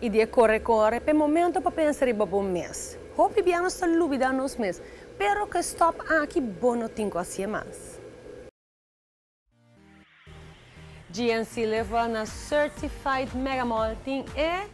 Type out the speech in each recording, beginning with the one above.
E dia corre, per momento para pensar em um mês. Hope abbiamo sta lubida nos mês, pero que stop aqui bono tinco assim mais. GNC leva na Certified Mega Malting é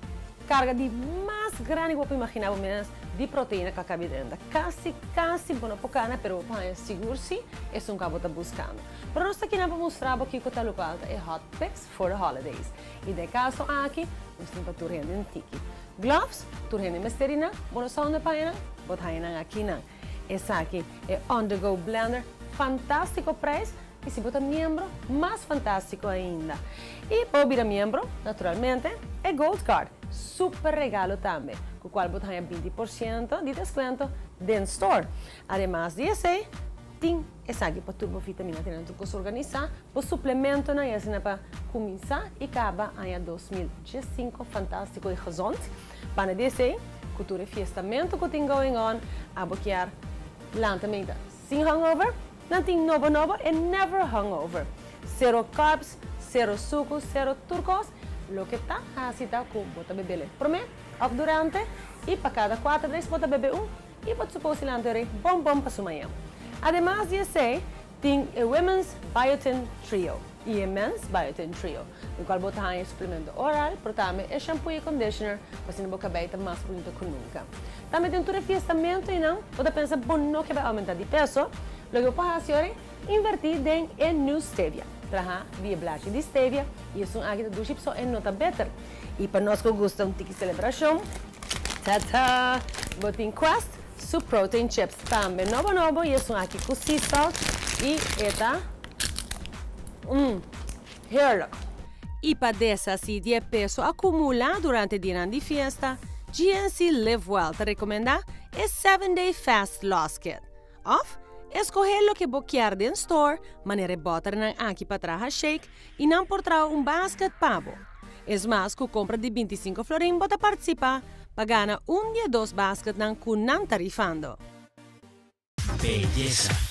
carga de mais grande que você imaginar menos de proteína que acaba dentro. Quase bono poucana, pero para seguro-se, é um que você está buscando. Pero nós aqui não vamos mostrar aqui que está local é Hot Picks for the Holidays. E de caso aqui, nós temos para turrendo em tiki. Gloves, turrendo em mesterina, bono sound de paina, botaina aqui não. Essa aqui é On The Go Blender, fantástico preço. E se você é membro, mais fantástico ainda. E para virar membro, naturalmente, é Gold Card. Super regalo também, com o qual você tem 20% de desconto dentro do store. Además disso, tem essa aqui para turbovitamina, tem que se organizar, para suplemento, para começar e acabar em 2015, fantástico e gezond. Para dizer, cultura e fiestamento que tem going on, a boquear lentamente, sem hangover. Não tem novo e never hungover. Zero carbs, zero sucos, zero turcos. Lo que está assim com bota beber promete, durante e para cada 4 dias bota beber e pode supor lantere bom para sua manhã. Además de ser tem o Women's Biotin Trio e Men's Biotin Trio, no qual bota aí suplemento oral, portanto é shampoo e conditioner, para a boca bem mais bonita que nunca. Também tem todo fiestamento e não, você pensa bom não que vai aumentar de peso. Lo que pode fazer é invertir em New Stevia. Traha via blache de stevia e isso aqui do chips é nota better. E para nós que gostam de celebração, tata, botin Quest Super Protein Chips também novo e isso aqui com sea salt e eta here look. E para dessa assim de peso acumular durante o dia de festa, GNC Live Well te recomenda é 7-Day Fast Loss Kit. Escolher lo que boquear dentro do store, maneira botar aqui para trás shake e não por trás basket pavo. É mais que compra de 25 florim bota participar, pagando dia 2 basket não com não tarifando. Belleza.